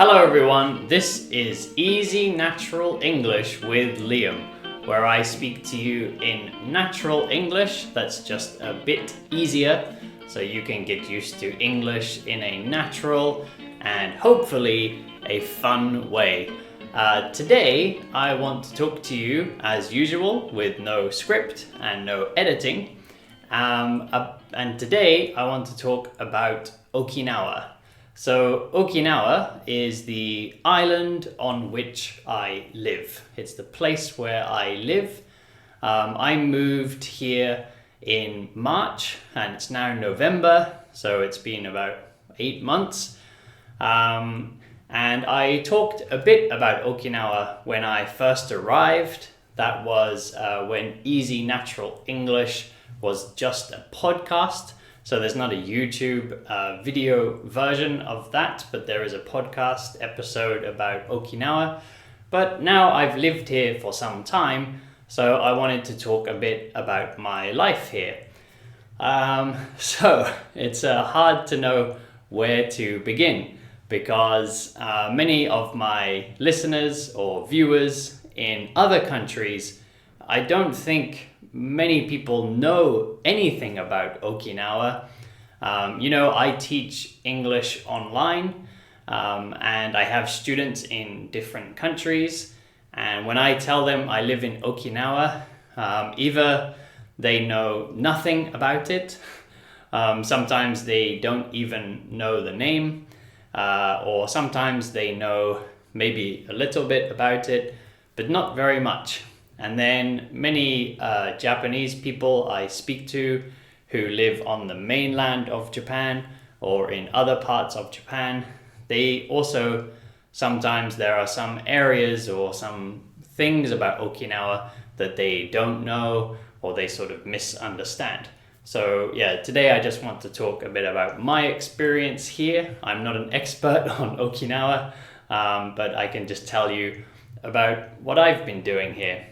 Hello everyone, this is Easy Natural English with Liam, where I speak to you in natural English that's just a bit easier, so you can get used to English in a natural and hopefully a fun way. Today I want to talk to you as usual with no script and no editing. And today I want to talk about Okinawa. So Okinawa is the island on which I live. It's the place where I live. I moved here in March and it's now November, so it's been about 8 months. And I talked a bit about Okinawa when I first arrived. That was when Easy Natural English was just a podcast. So there's not a YouTube video version of that, but there is a podcast episode about Okinawa. But now I've lived here for some time, so I wanted to talk a bit about my life here. So it's hard to know where to begin because many of my listeners or viewers in other countries, I don't think many people know anything about Okinawa. I teach English online and I have students in different countries. And when I tell them I live in Okinawa, either they know nothing about it, sometimes they don't even know the name, or sometimes they know maybe a little bit about it, but not very much. And then many Japanese people I speak to who live on the mainland of Japan or in other parts of Japan, they also, sometimes there are some areas or some things about Okinawa that they don't know or they sort of misunderstand. So today I just want to talk a bit about my experience here. I'm not an expert on Okinawa, but I can just tell you about what I've been doing here.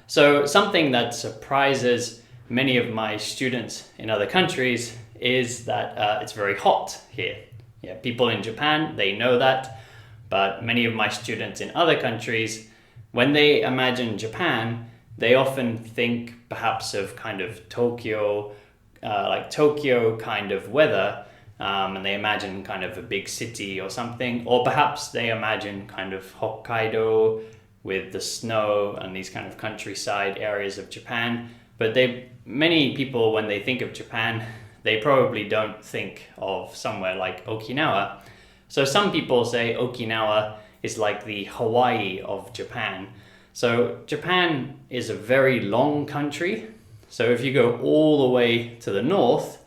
So something that surprises many of my students in other countries is that it's very hot here. Yeah, people in Japan, they know that, but many of my students in other countries, when they imagine Japan, they often think perhaps of kind of Tokyo, like Tokyo kind of weather, and they imagine kind of a big city or something, or perhaps they imagine kind of Hokkaido with the snow and these kind of countryside areas of Japan. But many people, when they think of Japan, they probably don't think of somewhere like Okinawa. So some people say Okinawa is like the Hawaii of Japan. So Japan is a very long country. So if you go all the way to the north,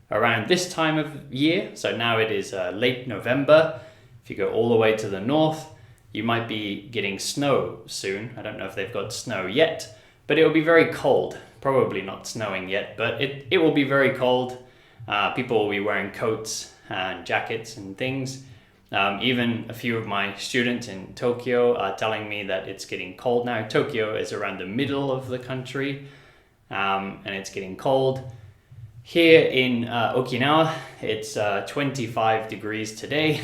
around this time of year, so now it is late November, if you go all the way to the north, you might be getting snow soon. I don't know if they've got snow yet, but it will be very cold. Probably not snowing yet, but it will be very cold. People will be wearing coats and jackets and things. Even a few of my students in Tokyo are telling me that it's getting cold now. Tokyo is around the middle of the country, and it's getting cold. Here in Okinawa, it's 25 degrees today.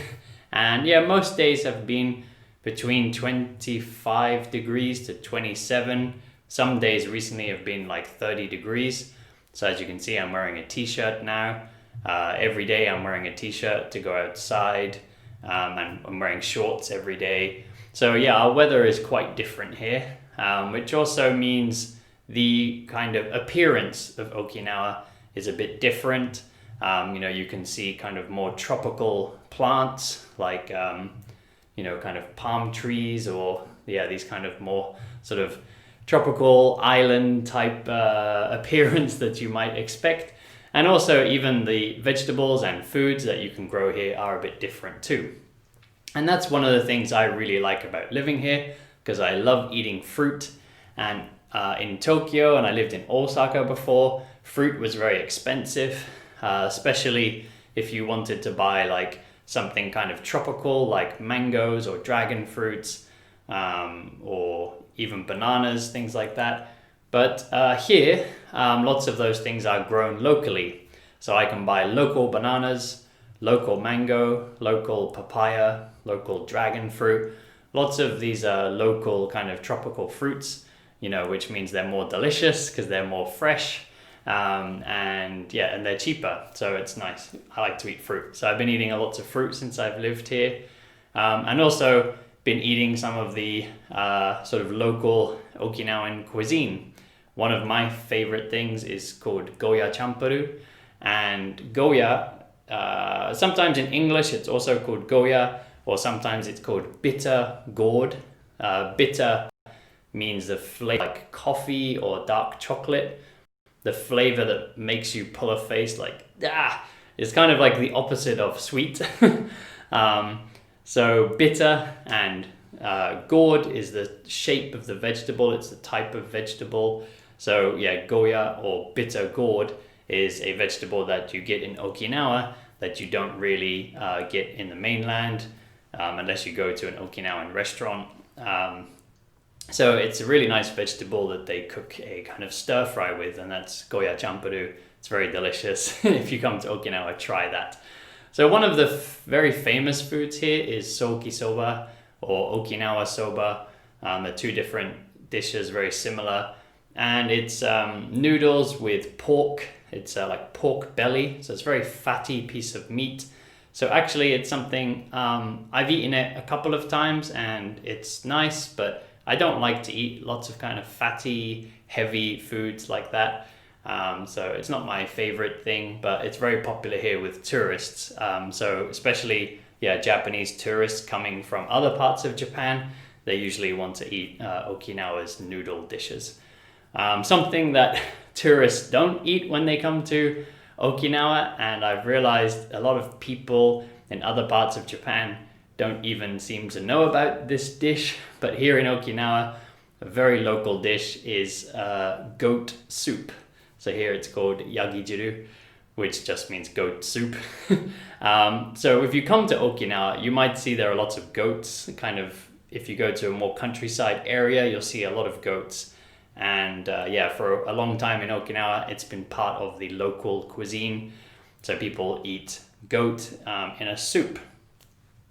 And most days have been between 25 degrees to 27. Some days recently have been like 30 degrees. So as you can see, I'm wearing a t-shirt now. Every day I'm wearing a t-shirt to go outside, and I'm wearing shorts every day. So our weather is quite different here, which also means the kind of appearance of Okinawa is a bit different. You can see kind of more tropical plants like kind of palm trees or these kind of more sort of tropical island type appearance that you might expect. And also even the vegetables and foods that you can grow here are a bit different too. And that's one of the things I really like about living here, because I love eating fruit. And in Tokyo, and I lived in Osaka before, fruit was very expensive, especially if you wanted to buy like something kind of tropical like mangoes or dragon fruits, or even bananas, things like that. But here, lots of those things are grown locally. So I can buy local bananas local mango, local papaya, local dragon fruit. Lots of these local kind of tropical fruits, which means they're more delicious because they're more fresh. And they're cheaper, so it's nice. I like to eat fruit, so I've been eating a lot of fruit since I've lived here, and also been eating some of the sort of local Okinawan cuisine. One of my favorite things is called goya champuru, and goya, sometimes in English it's also called goya, or sometimes it's called bitter gourd. Bitter means the flavor like coffee or dark chocolate. The flavor that makes you pull a face like, it's kind of like the opposite of sweet. So bitter and gourd is the shape of the vegetable, it's the type of vegetable. So yeah, goya or bitter gourd is a vegetable that you get in Okinawa that you don't really get in the mainland unless you go to an Okinawan restaurant. So it's a really nice vegetable that they cook a kind of stir fry with, and that's goya champuru. It's very delicious. If you come to Okinawa, try that. So one of the very famous foods here is soki soba or Okinawa soba. They're two different dishes, very similar. And it's noodles with pork. It's like pork belly, so it's a very fatty piece of meat. So actually it's something, I've eaten it a couple of times and it's nice, but I don't like to eat lots of kind of fatty, heavy foods like that. So it's not my favorite thing, but it's very popular here with tourists. So especially, Japanese tourists coming from other parts of Japan, they usually want to eat Okinawa's noodle dishes. Something that tourists don't eat when they come to Okinawa, and I've realized a lot of people in other parts of Japan don't even seem to know about this dish, but here in Okinawa, a very local dish is goat soup. So here it's called yagijiru, which just means goat soup. So if you come to Okinawa, you might see there are lots of goats. Kind of, if you go to a more countryside area, you'll see a lot of goats. And for a long time in Okinawa, it's been part of the local cuisine. So people eat goat in a soup.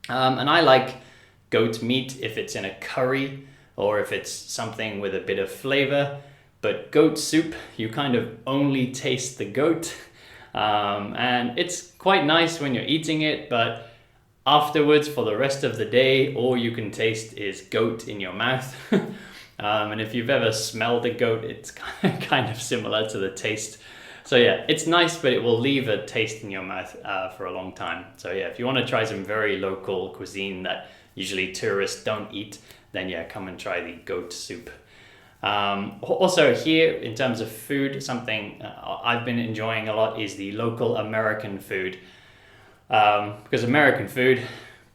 And I like goat meat if it's in a curry or if it's something with a bit of flavor. But goat soup, you kind of only taste the goat. And it's quite nice when you're eating it, but afterwards, for the rest of the day, all you can taste is goat in your mouth. And if you've ever smelled a goat, it's kind of similar to the taste. So yeah, it's nice, but it will leave a taste in your mouth for a long time. So yeah, if you want to try some very local cuisine that usually tourists don't eat, then come and try the goat soup. Also here, in terms of food, something I've been enjoying a lot is the local American food. Because American food,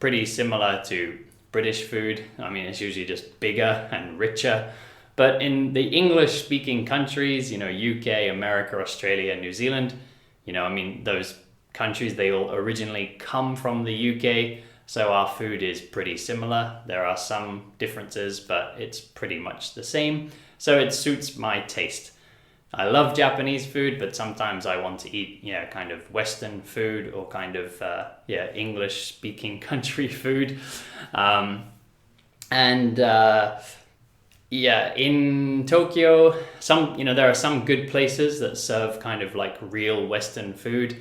pretty similar to British food. I mean, it's usually just bigger and richer. But in the English-speaking countries, UK, America, Australia, New Zealand, those countries, they all originally come from the UK, so our food is pretty similar. There are some differences, but it's pretty much the same. So it suits my taste. I love Japanese food, but sometimes I want to eat, kind of Western food or kind of, English-speaking country food. In Tokyo, there are some good places that serve kind of like real Western food,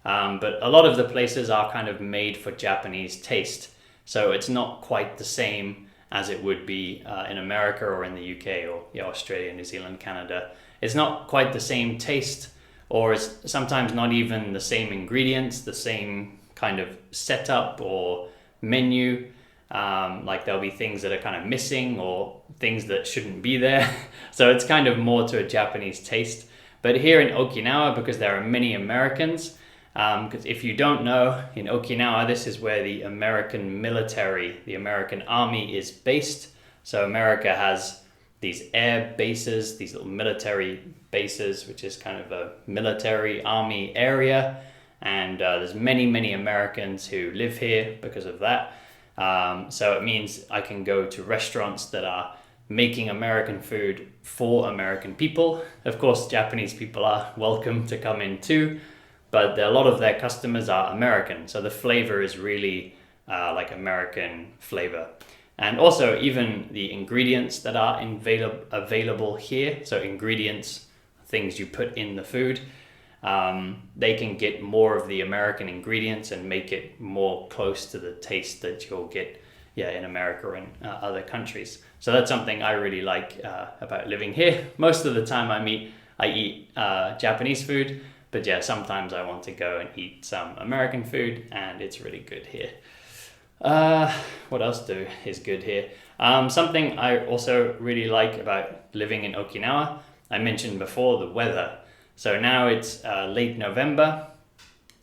but a lot of the places are kind of made for Japanese taste. So it's not quite the same as it would be in America or in the UK or Australia, New Zealand, Canada. It's not quite the same taste, or it's sometimes not even the same ingredients, the same kind of setup or menu. Like there'll be things that are kind of missing or things that shouldn't be there. So it's kind of more to a Japanese taste. But here in Okinawa, because there are many Americans, because if you don't know, in Okinawa, this is where the American military, the American army is based. So America has these air bases, these little military bases, which is kind of a military army area. And there's many, many Americans who live here because of that. So it means I can go to restaurants that are making American food for American people. Of course, Japanese people are welcome to come in too, but a lot of their customers are American, so the flavor is really like American flavor. And also even the ingredients that are available here, so ingredients, things you put in the food, they can get more of the American ingredients and make it more close to the taste that you'll get in America and other countries. So that's something I really like about living here. Most of the time I eat Japanese food, but yeah, sometimes I want to go and eat some American food, and it's really good here. What else is good here? Something I also really like about living in Okinawa, I mentioned before, the weather. So now it's late November.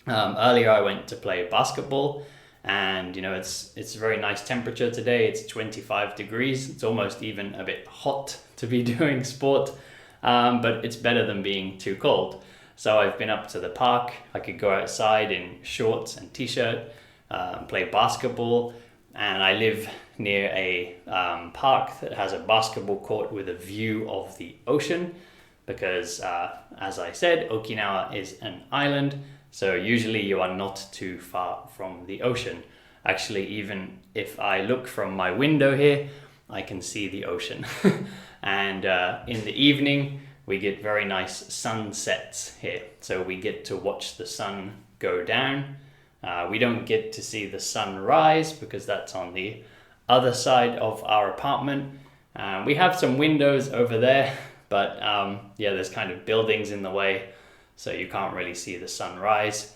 Earlier I went to play basketball, and it's a very nice temperature today. It's 25 degrees. It's almost even a bit hot to be doing sport, but it's better than being too cold. So I've been up to the park. I could go outside in shorts and t-shirt, play basketball, and I live near a park that has a basketball court with a view of the ocean, because as I said, Okinawa is an island, so usually you are not too far from the ocean. Actually, even if I look from my window here, I can see the ocean. And in the evening we get very nice sunsets here, so we get to watch the sun go down. We don't get to see the sun rise because that's on the other side of our apartment. We have some windows over there, but there's kind of buildings in the way, so you can't really see the sun rise.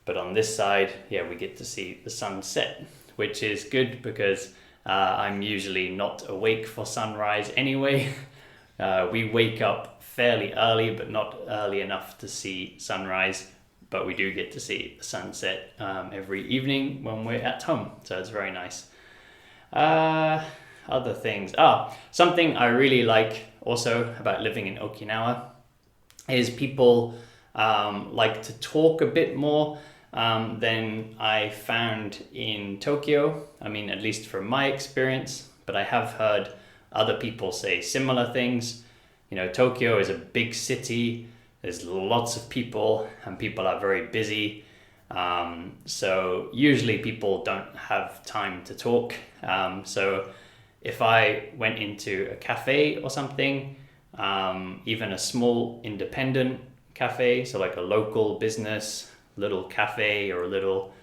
But on this side, we get to see the sunset, which is good because I'm usually not awake for sunrise anyway. We wake up fairly early, but not early enough to see sunrise. But we do get to see the sunset every evening when we're at home, so it's very nice. Other things. Something I really like also about living in Okinawa is people like to talk a bit more than I found in Tokyo. I mean, at least from my experience, but I have heard other people say similar things. Tokyo is a big city. There's lots of people, and people are very busy. So usually people don't have time to talk. So if I went into a cafe or something, even a small independent cafe, so like a local business, little cafe or a little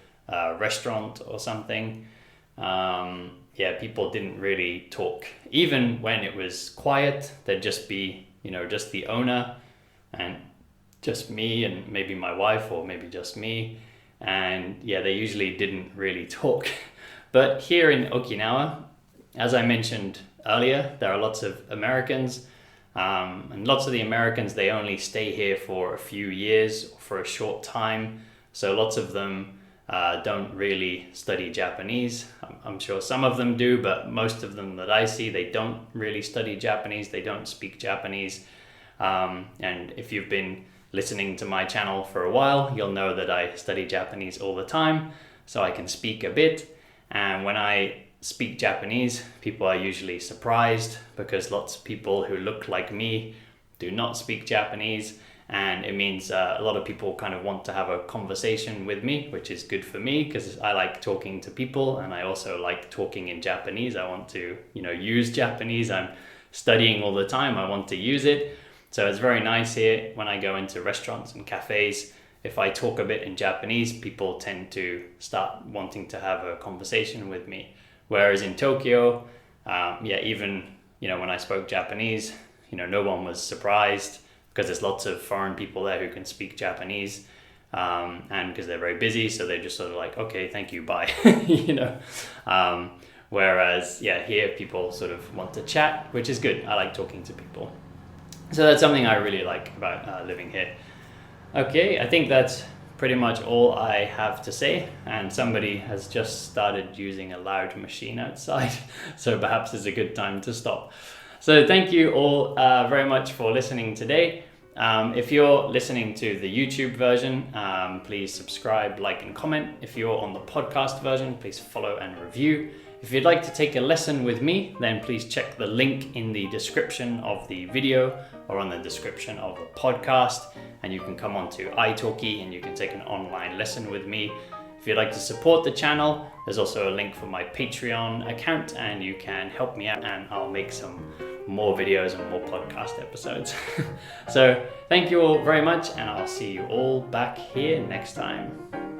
restaurant or something, people didn't really talk. Even when it was quiet, there'd just be, just the owner and just me and maybe my wife, or maybe just me. And they usually didn't really talk. But here in Okinawa, as I mentioned earlier, there are lots of Americans, and lots of the Americans, they only stay here for a few years or for a short time. So lots of them don't really study Japanese. I'm sure some of them do, but most of them that I see, they don't really study Japanese. They don't speak Japanese. And if you've been listening to my channel for a while, you'll know that I study Japanese all the time, so I can speak a bit. And when I speak Japanese, people are usually surprised because lots of people who look like me do not speak Japanese, and it means a lot of people kind of want to have a conversation with me, which is good for me because I like talking to people, and I also like talking in Japanese. I want to, use Japanese. I'm studying all the time. I want to use it. So it's very nice here when I go into restaurants and cafes. If I talk a bit in Japanese, people tend to start wanting to have a conversation with me. Whereas in Tokyo, even, when I spoke Japanese, no one was surprised because there's lots of foreign people there who can speak Japanese. And because they're very busy, so they're just sort of like, okay, thank you, bye, Whereas, here people sort of want to chat, which is good. I like talking to people. So that's something I really like about living here. Okay, I think that's pretty much all I have to say, and somebody has just started using a loud machine outside, so perhaps it's a good time to stop. So thank you all very much for listening today. If you're listening to the YouTube version, please subscribe, like, and comment. If you're on the podcast version, please follow and review. If you'd like to take a lesson with me, then please check the link in the description of the video or on the description of the podcast, and you can come on to italki and you can take an online lesson with me. If you'd like to support the channel, there's also a link for my Patreon account, and you can help me out and I'll make some more videos and more podcast episodes. So thank you all very much, and I'll see you all back here next time.